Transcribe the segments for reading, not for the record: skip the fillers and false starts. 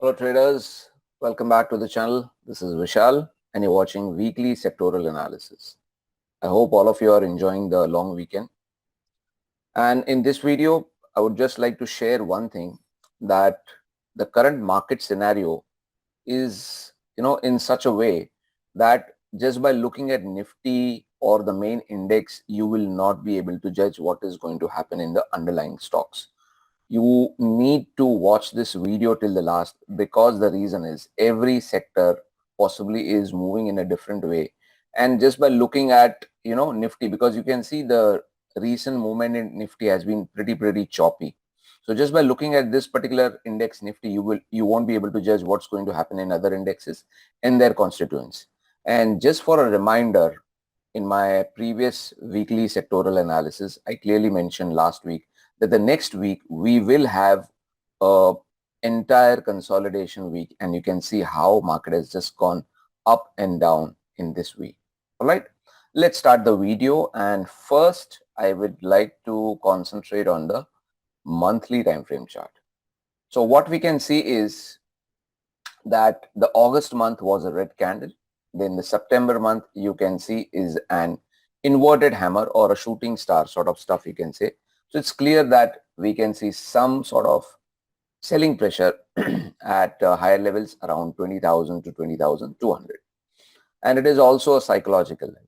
Hello traders, welcome back to the channel. This is Vishal and you're watching weekly sectoral analysis. I hope all of you are enjoying the long weekend. And in this video, I would just like to share one thing, that the current market scenario is, in such a way that just by looking at Nifty or the main index, you will not be able to judge what is going to happen in the underlying stocks. You need to watch this video till the last, because the reason is every sector possibly is moving in a different way. And just by looking at Nifty, because you can see the recent movement in Nifty has been pretty choppy. So just by looking at this particular index Nifty, you won't be able to judge what's going to happen in other indexes and their constituents. And just for a reminder, in my previous weekly sectoral analysis, I clearly mentioned last week that the next week we will have a entire consolidation week, and you can see how market has just gone up and down in this week. All right, let's start the video. And first I would like to concentrate on the monthly time frame chart. So what we can see is that the August month was a red candle. Then the September month, you can see, is an inverted hammer or a shooting star sort of stuff, you can say. So it's clear that we can see some sort of selling pressure at higher levels around 20,000 to 20,200. And it is also a psychological level.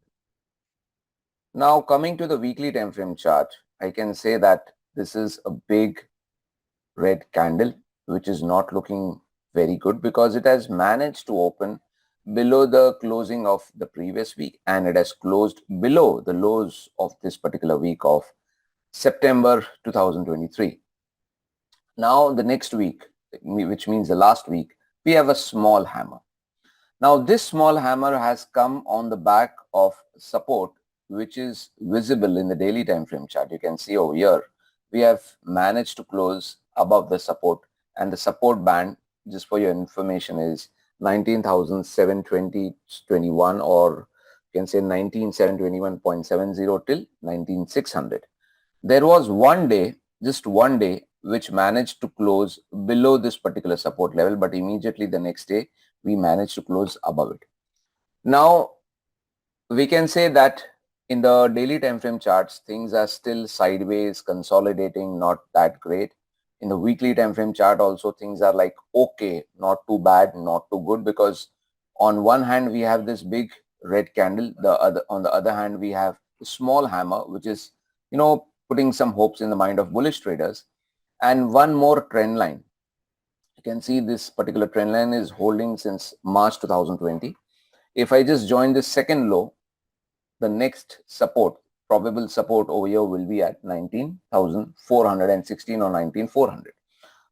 Now coming to the weekly time frame chart, I can say that this is a big red candle, which is not looking very good because it has managed to open below the closing of the previous week, and it has closed below the lows of this particular week of September 2023. Now the next week, which means the last week, we have a small hammer. Now this small hammer has come on the back of support, which is visible in the daily time frame chart. You can see over here we have managed to close above the support, and the support band, just for your information, is 19,720.21, or you can say 19,721.70 till 19,600. There was one day, just one day, which managed to close below this particular support level, but immediately the next day we managed to close above it. Now we can say that in the daily time frame charts, things are still sideways, consolidating, not that great. In the weekly time frame chart also, things are like okay, not too bad, not too good, because on one hand we have this big red candle, on the other hand we have a small hammer, which is putting some hopes in the mind of bullish traders. And one more trend line. You can see this particular trend line is holding since March 2020. If I just join this second low, the next support, probable support over here, will be at 19,416 or 19,400.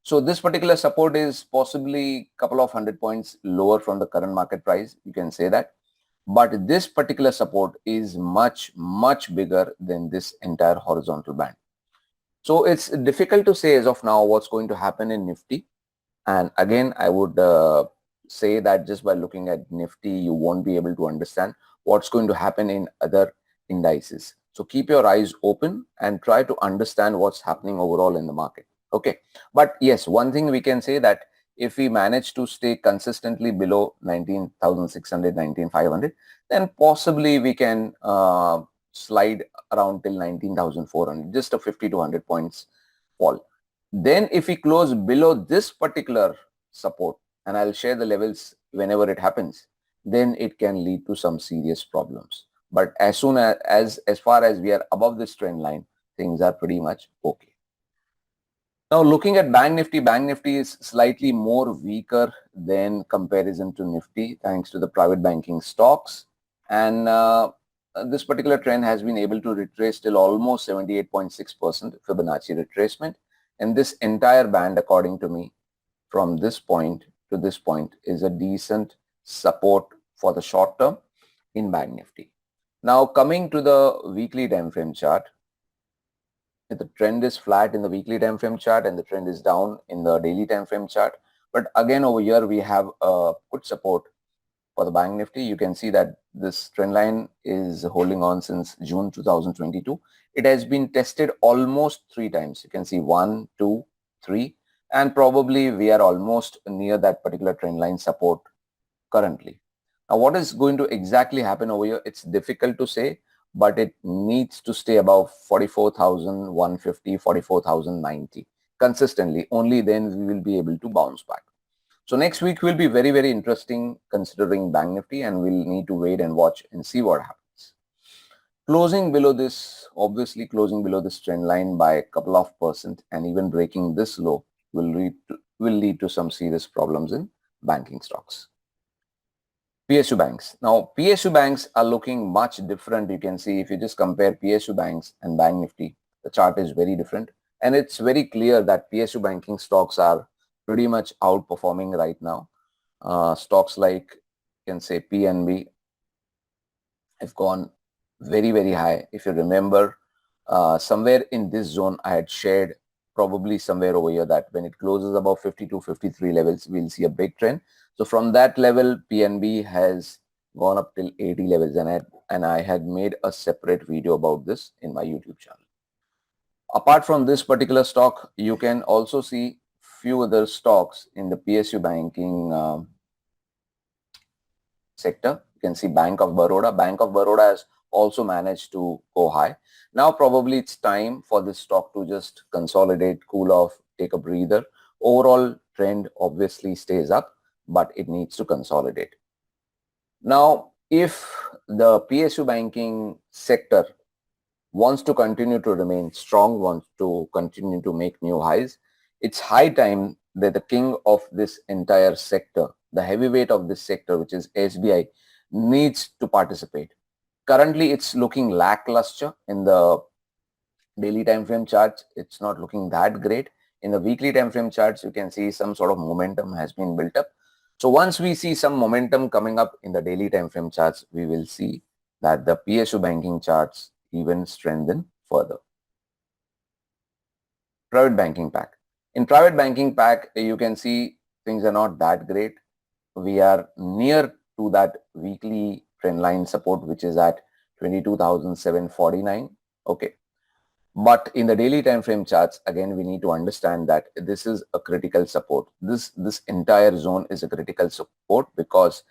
So this particular support is possibly a couple of 100 points lower from the current market price, you can say that. But this particular support is much bigger than this entire horizontal band. So it's difficult to say as of now what's going to happen in Nifty. And again, I would say that just by looking at Nifty, you won't be able to understand what's going to happen in other indices. So keep your eyes open and try to understand what's happening overall in the market. Okay. But yes, one thing we can say, that if we manage to stay consistently below 19,600, 19,500, then possibly we can slide around till 19,400, just a 50 to 100 points fall. Then if we close below this particular support, and I'll share the levels whenever it happens, then it can lead to some serious problems. But as soon as far as we are above this trend line, things are pretty much okay. Now looking at Banknifty is slightly more weaker than comparison to Nifty, thanks to the private banking stocks. And this particular trend has been able to retrace till almost 78.6% Fibonacci retracement. And this entire band, according to me, from this point to this point, is a decent support for the short term in Banknifty. Now coming to the weekly time frame chart, the trend is flat in the weekly time frame chart and the trend is down in the daily time frame chart. But again, over here we have a good support for the Banknifty. You can see that this trend line is holding on since June 2022. It has been tested almost 3 times. You can see 1, 2, 3, and probably we are almost near that particular trend line support currently. Now, what is going to exactly happen over here? It's difficult to say, but it needs to stay above 44,150, 44,090 consistently. Only then we will be able to bounce back. So next week will be very, very interesting considering Bank Nifty, and we'll need to wait and watch and see what happens. Closing below this, obviously closing below this trend line by a couple of percent and even breaking this low will lead to some serious problems in banking stocks. PSU banks. Now, PSU banks are looking much different. You can see if you just compare PSU banks and Bank Nifty, the chart is very different. And it's very clear that PSU banking stocks are pretty much outperforming right now. Stocks like, you can say PNB have gone very, very high. If you remember, somewhere in this zone, I had shared probably somewhere over here that when it closes above 52, 53 levels, we'll see a big trend. So from that level, PNB has gone up till 80 levels, and I had made a separate video about this in my YouTube channel. Apart from this particular stock, you can also see few other stocks in the PSU banking sector. You can see Bank of Baroda. Bank of Baroda has also managed to go high. Now probably it's time for this stock to just consolidate, cool off, take a breather. Overall trend obviously stays up, but it needs to consolidate. Now, if the PSU banking sector wants to continue to remain strong, wants to continue to make new highs, it's high time that the king of this entire sector, the heavyweight of this sector, which is SBI, needs to participate. Currently, it's looking lackluster in the daily time frame charts. It's not looking that great. In the weekly time frame charts, you can see some sort of momentum has been built up. So once we see some momentum coming up in the daily time frame charts, we will see that the PSU banking charts even strengthen further. Private banking pack. In private banking pack, you can see things are not that great. We are near to that weekly trend line support, which is at 22,749. Okay. But in the daily time frame charts, again, we need to understand that this is a critical support. This entire zone is a critical support because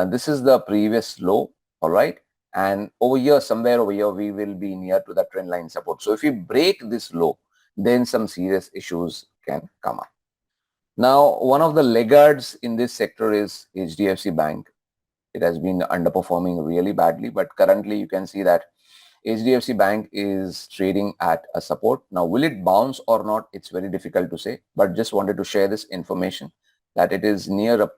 this is the previous low, all right? And over here, somewhere over here, we will be near to the trend line support. So if we break this low, then some serious issues can come up. Now, one of the laggards in this sector is HDFC Bank. It has been underperforming really badly, but currently you can see that HDFC Bank is trading at a support. Now, will it bounce or not? It's very difficult to say, but just wanted to share this information that it is near a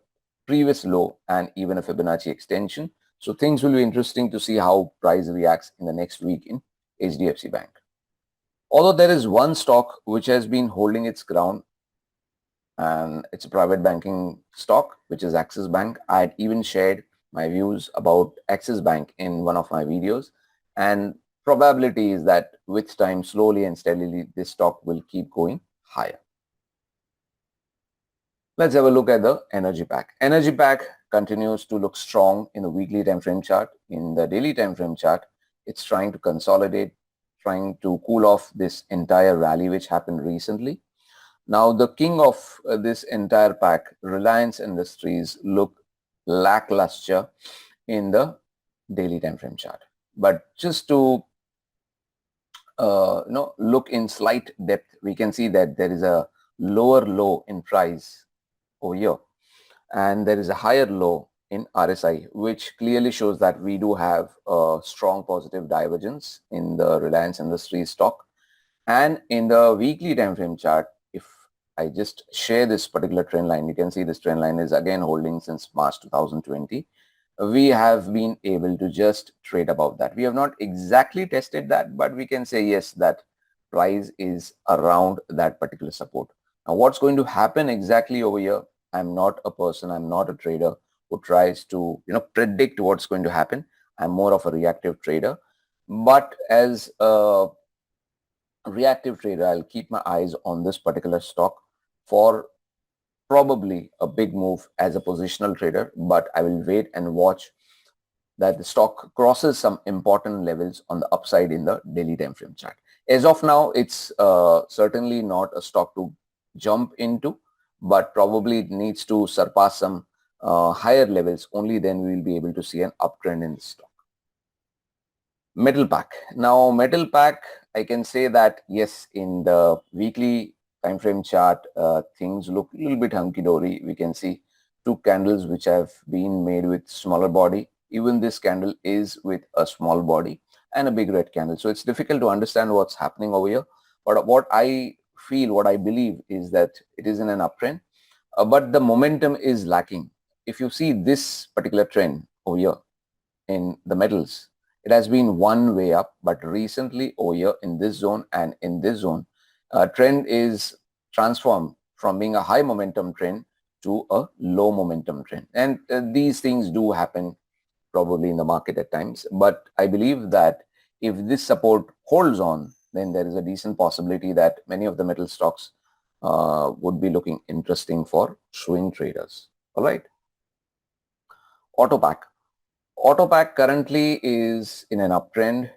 previous low and even a Fibonacci extension. So things will be interesting to see how price reacts in the next week in HDFC Bank. Although there is one stock which has been holding its ground, and it's a private banking stock, which is Axis Bank. I had even shared my views about Axis Bank in one of my videos, and probability is that with time, slowly and steadily, this stock will keep going higher. Let's have a look at the energy pack. Energy pack continues to look strong in the weekly time frame chart. In the daily time frame chart, it's trying to consolidate, trying to cool off this entire rally which happened recently. Now, the king of this entire pack, Reliance Industries, look lackluster in the daily time frame chart. But just to look in slight depth, we can see that there is a lower low in price over here, and there is a higher low in RSI, which clearly shows that we do have a strong positive divergence in the Reliance Industries stock. And in the weekly time frame chart, if I just share this particular trend line, you can see this trend line is again holding since March 2020. We have been able to just trade above that. We have not exactly tested that, but we can say yes, that price is around that particular support. Now, what's going to happen exactly over here? I'm not a person, I'm not a trader who tries to predict what's going to happen. I'm more of a reactive trader. But as a reactive trader, I'll keep my eyes on this particular stock for probably a big move as a positional trader, but I will wait and watch that the stock crosses some important levels on the upside in the daily time frame chart. As of now, it's certainly not a stock to jump into, but probably it needs to surpass some higher levels. Only then we will be able to see an uptrend in the stock. Metal pack. Now metal pack, I can say that yes, in the weekly time frame chart, things look a little bit hunky-dory. We can see two candles which have been made with smaller body. Even this candle is with a small body and a big red candle. So it's difficult to understand what's happening over here. But what I feel, what I believe is that it is in an uptrend, but the momentum is lacking. If you see this particular trend over here in the metals, it has been one way up, but recently over here in this zone and in this zone, trend is transformed from being a high momentum trend to a low momentum trend. And these things do happen probably in the market at times. But I believe that if this support holds on, then there is a decent possibility that many of the metal stocks would be looking interesting for swing traders. All right. Autopack. Autopack currently is in an uptrend.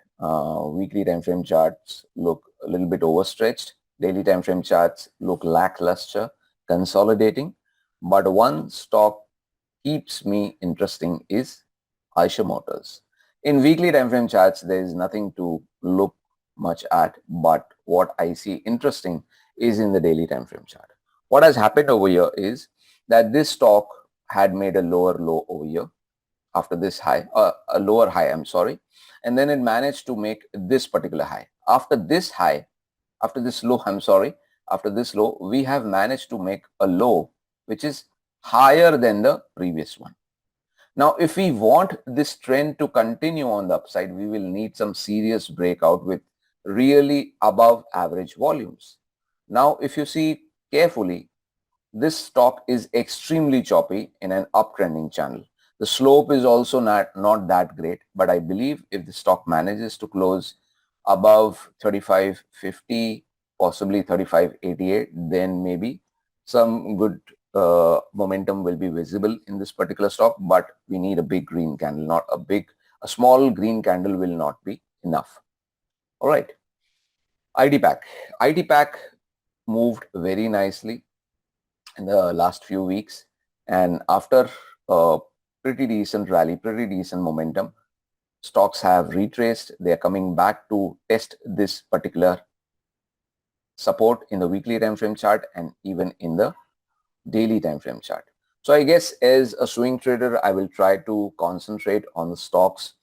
Weekly time frame charts look a little bit overstretched. Daily time frame charts look lackluster, consolidating. But one stock keeps me interesting is Aisha Motors. In weekly time frame charts, there is nothing to look much at, but what I see interesting is in the daily time frame chart. What has happened over here is that this stock had made a lower low over here after this high, a lower high, I'm sorry, and then it managed to make this particular high. After this high, after this low, I'm sorry, after this low, we have managed to make a low which is higher than the previous one. Now, if we want this trend to continue on the upside, we will need some serious breakout with really above average volumes. Now, if you see carefully, this stock is extremely choppy in an uptrending channel. The slope is also not that great, but I believe if the stock manages to close above 35.50, possibly 35.88, then maybe some good momentum will be visible in this particular stock, but we need a big green candle, not a small green candle will not be enough. All right. ID pack. ID pack moved very nicely in the last few weeks, and after a pretty decent rally, pretty decent momentum, stocks have retraced. They are coming back to test this particular support in the weekly time frame chart and even in the daily time frame chart. So I guess as a swing trader, I will try to concentrate on the stocks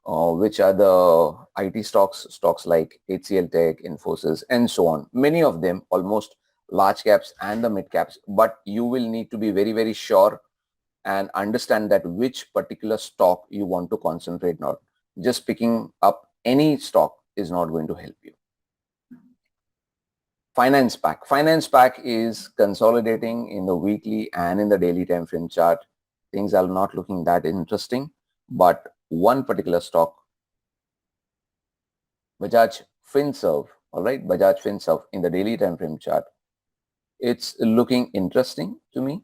which are the IT stocks, stocks like HCL Tech, Infosys, and so on. Many of them, almost large caps and the mid caps, but you will need to be very, very sure and understand that which particular stock you want to concentrate on. Just picking up any stock is not going to help you. Finance pack. Finance pack is consolidating in the weekly and in the daily time frame chart. Things are not looking that interesting, but one particular stock, Bajaj Finserv, all right, Bajaj Finserv in the daily time frame chart, it's looking interesting to me.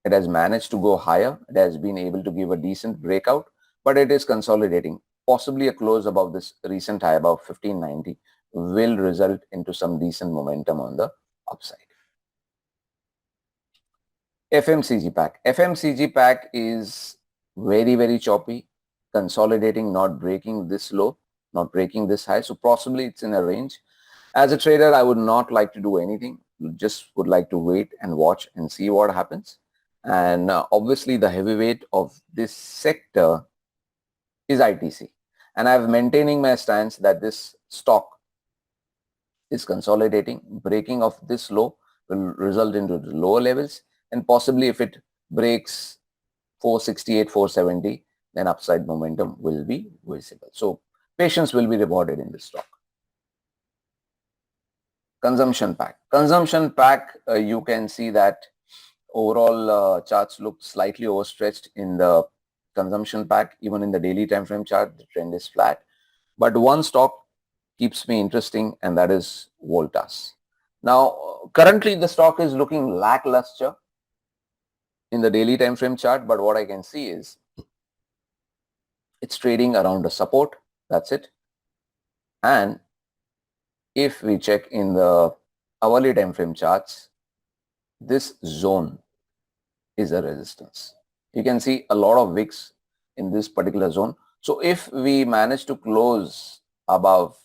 It has managed to go higher. It has been able to give a decent breakout, but it is consolidating. Possibly a close above this recent high, above 1590, will result into some decent momentum on the upside. FMCG pack. FMCG pack is very, very choppy, consolidating, not breaking this low, not breaking this high. So possibly it's in a range. As a trader, I would not like to do anything. Just would like to wait and watch and see what happens. And obviously the heavyweight of this sector is ITC. And I'm maintaining my stance that this stock is consolidating. Breaking of this low will result into the lower levels, and possibly if it breaks 468, 470, then upside momentum will be visible. So patience will be rewarded in this stock. Consumption pack. Consumption pack, you can see that overall charts look slightly overstretched in the consumption pack. Even in the daily time frame chart, the trend is flat. But one stock keeps me interesting, and that is Voltas. Now, currently the stock is looking lackluster in the daily time frame chart, but what I can see is it's trading around a support. That's it. And if we check in the hourly time frame charts, this zone is a resistance. You can see a lot of wicks in this particular zone. So if we manage to close above,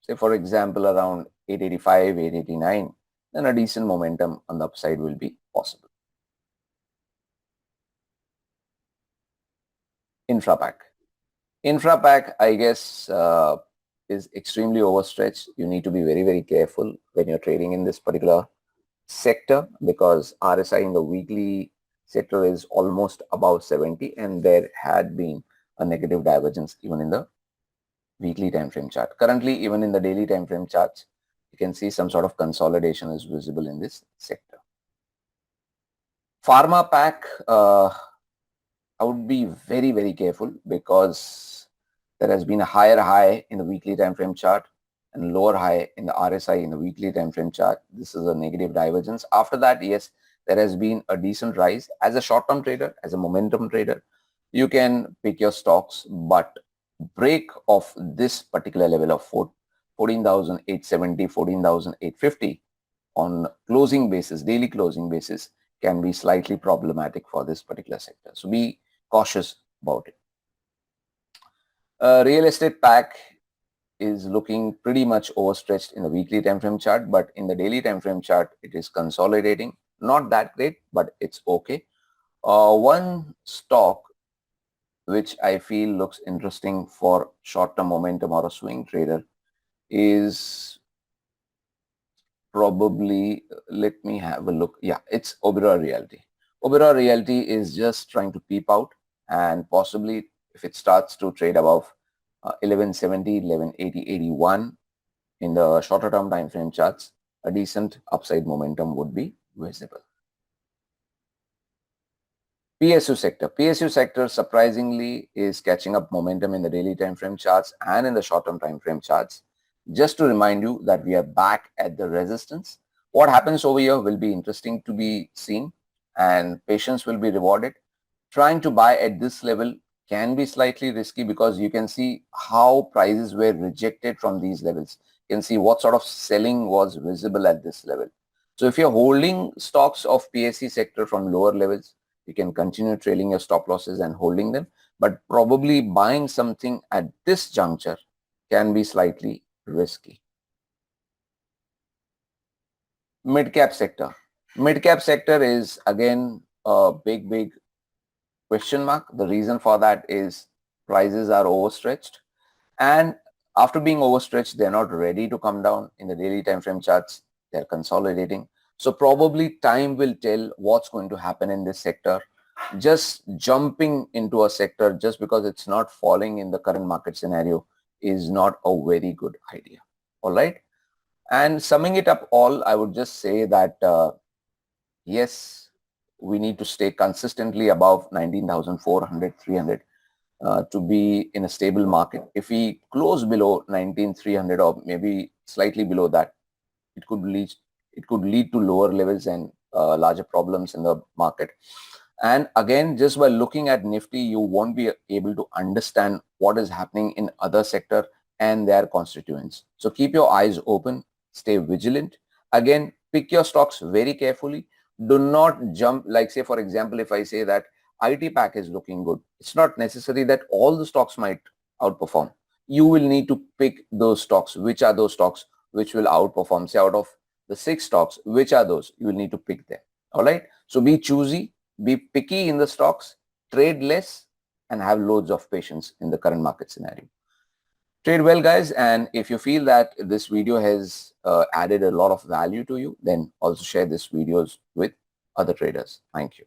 say for example, around 885, 889, then a decent momentum on the upside will be possible. Infra pack. Infra pack, I guess, is extremely overstretched. You need to be very, very careful when you're trading in this particular sector, because RSI in the weekly sector is almost above 70, and there had been a negative divergence even in the weekly time frame chart. Currently, even in the daily time frame charts, you can see some sort of consolidation is visible in this sector. Pharma pack, I would be very, very careful, because there has been a higher high in the weekly time frame chart and lower high in the RSI in the weekly time frame chart. This is a negative divergence. After that, yes, there has been a decent rise. As a short-term trader, as a momentum trader, you can pick your stocks, but break of this particular level of 14,870, 14,850 on closing basis, daily closing basis, can be slightly problematic for this particular sector. So be cautious about it. Real estate pack is looking pretty much overstretched in the weekly time frame chart, but in the daily time frame chart, it is consolidating. Not that great, but it's okay. One stock which I feel looks interesting for short-term momentum or a swing trader is probably, let me have a look. Yeah, it's Oberoi Realty. Oberoi Realty is just trying to peep out, and possibly if it starts to trade above 1170, 1180, 81 in the shorter term time frame charts, a decent upside momentum would be visible. PSU sector. PSU sector surprisingly is catching up momentum in the daily time frame charts and in the short term time frame charts. Just to remind you that we are back at the resistance. What happens over here will be interesting to be seen, and patience will be rewarded. Trying to buy at this level can be slightly risky, because you can see how prices were rejected from these levels. You can see what sort of selling was visible at this level. So if you're holding stocks of PSE sector from lower levels, you can continue trailing your stop losses and holding them, but probably buying something at this juncture can be slightly risky. Mid-cap sector. Mid-cap sector is again a big question mark. The reason for that is prices are overstretched, and after being overstretched, they're not ready to come down in the daily time frame charts. They're consolidating. So probably time will tell what's going to happen in this sector. Just jumping into a sector just because it's not falling in the current market scenario is not a very good idea. All right. And summing it up all, I would just say that yes, we need to stay consistently above 19,400, 300 to be in a stable market. If we close below 19,300 or maybe slightly below that, it could lead to lower levels and larger problems in the market. And again, just by looking at Nifty, you won't be able to understand what is happening in other sector and their constituents. So keep your eyes open, stay vigilant. Again, pick your stocks very carefully. Do not jump, like say for example, if I say that IT pack is looking good, it's not necessary that all the stocks might outperform. You will need to pick those stocks. Which are those stocks which will outperform? Say out of the 6 stocks, which are those? You will need to pick them. All right. So be choosy, be picky in the stocks, trade less, and have loads of patience in the current market scenario. Trade well, guys. And if you feel that this video has added a lot of value to you, then also share this videos with other traders. Thank you.